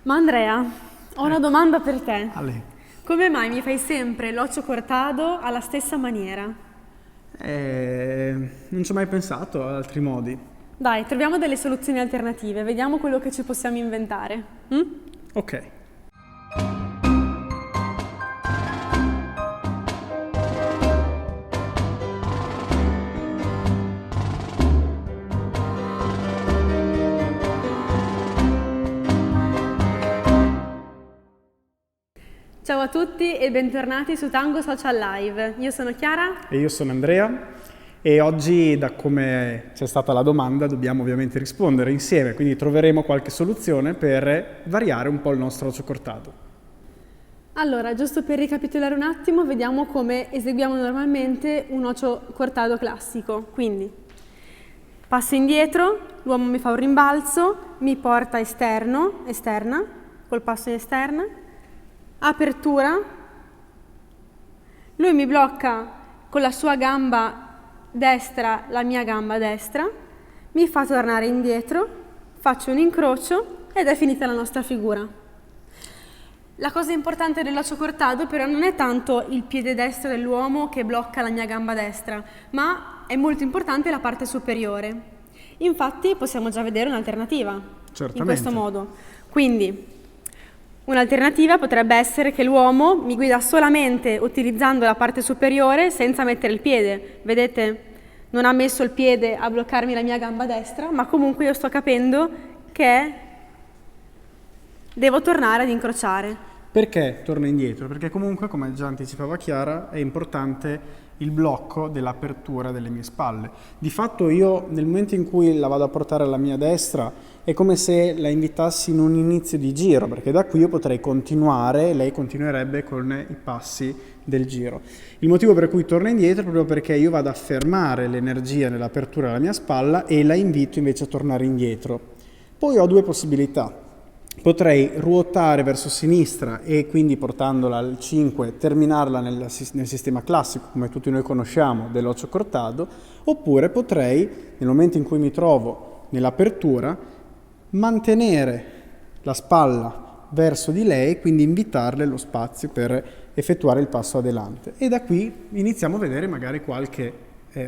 Ma Andrea, ho una domanda per te. Ale. Come mai mi fai sempre l'occhio cortado alla stessa maniera? Non ci ho mai pensato ad altri modi. Dai, troviamo delle soluzioni alternative, vediamo quello che ci possiamo inventare. Ok. Ciao a tutti e bentornati su Tango Social Live. Io sono Chiara. E io sono Andrea e oggi, da come c'è stata la domanda, dobbiamo ovviamente rispondere insieme, quindi troveremo qualche soluzione per variare un po' il nostro occhio cortado. Allora, giusto per ricapitolare un attimo, vediamo come eseguiamo normalmente un occhio cortado classico. Quindi, passo indietro, l'uomo mi fa un rimbalzo, mi porta esterna, col passo in esterna, apertura, lui mi blocca con la sua gamba destra la mia gamba destra, mi fa tornare indietro, faccio un incrocio ed è finita la nostra figura. La cosa importante dell'occhio cortado però non è tanto il piede destro dell'uomo che blocca la mia gamba destra, ma è molto importante la parte superiore. Infatti possiamo già vedere un'alternativa in questo modo. Quindi un'alternativa potrebbe essere che l'uomo mi guida solamente utilizzando la parte superiore senza mettere il piede. Vedete? Non ha messo il piede a bloccarmi la mia gamba destra, ma comunque io sto capendo che devo tornare ad incrociare. Perché torna indietro? Perché comunque, come già anticipava Chiara, è importante il blocco dell'apertura delle mie spalle. Di fatto io, nel momento in cui la vado a portare alla mia destra, è come se la invitassi in un inizio di giro, perché da qui io potrei continuare e lei continuerebbe con i passi del giro. Il motivo per cui torna indietro è proprio perché io vado a fermare l'energia nell'apertura della mia spalla e la invito invece a tornare indietro. Poi ho due possibilità. Potrei ruotare verso sinistra e quindi portandola al 5 terminarla nel sistema classico, come tutti noi conosciamo, dell'occhio cortado, oppure potrei, nel momento in cui mi trovo nell'apertura, mantenere la spalla verso di lei, quindi invitarle lo spazio per effettuare il passo adelante. E da qui iniziamo a vedere magari qualche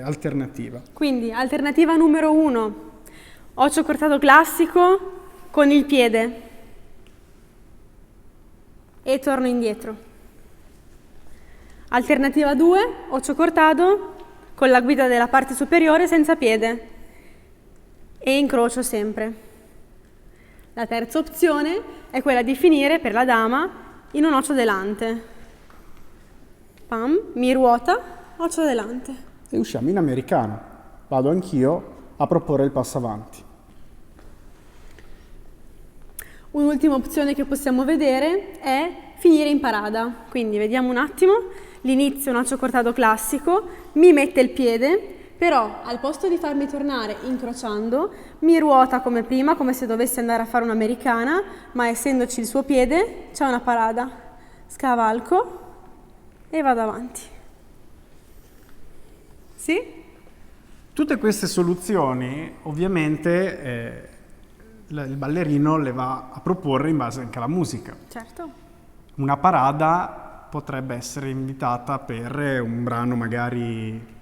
alternativa. Quindi, alternativa numero 1, occhio cortado classico con il piede. E torno indietro. Alternativa 2, occhio cortado con la guida della parte superiore senza piede e incrocio sempre. La terza opzione è quella di finire per la dama in un occhio delante. Pam, mi ruota, occhio delante. E usciamo in americano. Vado anch'io a proporre il passo avanti. Un'ultima opzione che possiamo vedere è finire in parada. Quindi vediamo un attimo, l'inizio un occhio cortado classico, mi mette il piede, però al posto di farmi tornare incrociando, mi ruota come prima, come se dovessi andare a fare un'americana, ma essendoci il suo piede c'è una parada. Scavalco e vado avanti. Sì? Tutte queste soluzioni ovviamente il ballerino le va a proporre in base anche alla musica. Certo. Una parada potrebbe essere invitata per un brano magari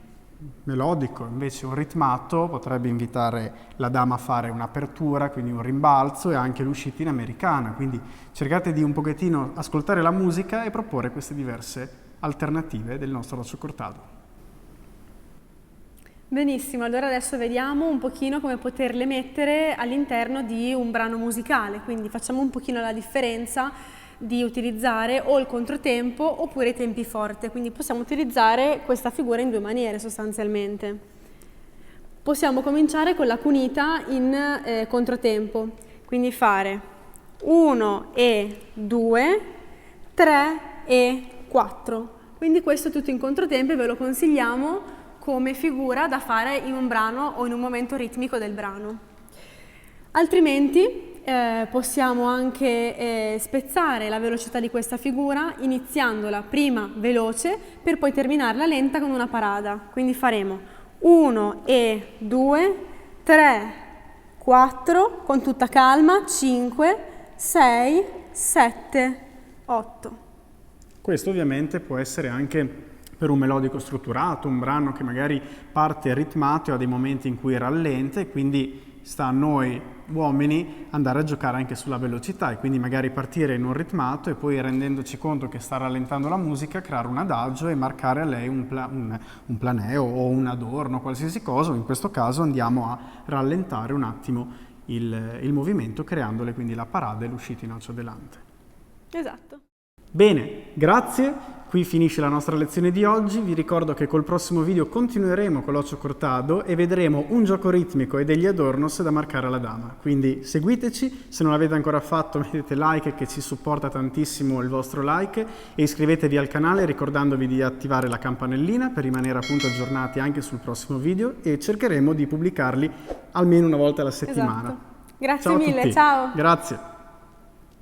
melodico, invece un ritmato potrebbe invitare la dama a fare un'apertura, quindi un rimbalzo e anche l'uscita in americana. Quindi cercate di un pochettino ascoltare la musica e proporre queste diverse alternative del nostro occhio cortado. Benissimo, allora adesso vediamo un pochino come poterle mettere all'interno di un brano musicale, quindi facciamo un pochino la differenza di utilizzare o il controtempo oppure i tempi forte, quindi possiamo utilizzare questa figura in due maniere sostanzialmente. Possiamo cominciare con la cunita in controtempo, quindi fare 1 e 2, 3 e 4, quindi questo tutto in controtempo e ve lo consigliamo come figura da fare in un brano o in un momento ritmico del brano. Altrimenti possiamo anche spezzare la velocità di questa figura iniziandola prima veloce per poi terminarla lenta con una parada. Quindi faremo 1 e 2, 3, 4, con tutta calma, 5, 6, 7, 8. Questo ovviamente può essere anche per un melodico strutturato, un brano che magari parte ritmato e ha dei momenti in cui rallenta, e quindi sta a noi uomini andare a giocare anche sulla velocità, e quindi magari partire in un ritmato e poi, rendendoci conto che sta rallentando la musica, creare un adagio e marcare a lei un planeo o un adorno, qualsiasi cosa. In questo caso andiamo a rallentare un attimo il movimento, creandole quindi la parada e l'uscita in alzodelante. Esatto. Bene, grazie. Qui finisce la nostra lezione di oggi. Vi ricordo che col prossimo video continueremo con l'ocho cortado e vedremo un gioco ritmico e degli adornos da marcare alla dama. Quindi seguiteci, se non l'avete ancora fatto mettete like, che ci supporta tantissimo il vostro like, e iscrivetevi al canale ricordandovi di attivare la campanellina per rimanere appunto aggiornati anche sul prossimo video, e cercheremo di pubblicarli almeno una volta alla settimana. Esatto. Grazie Ciao a mille, tutti. ciao! Grazie.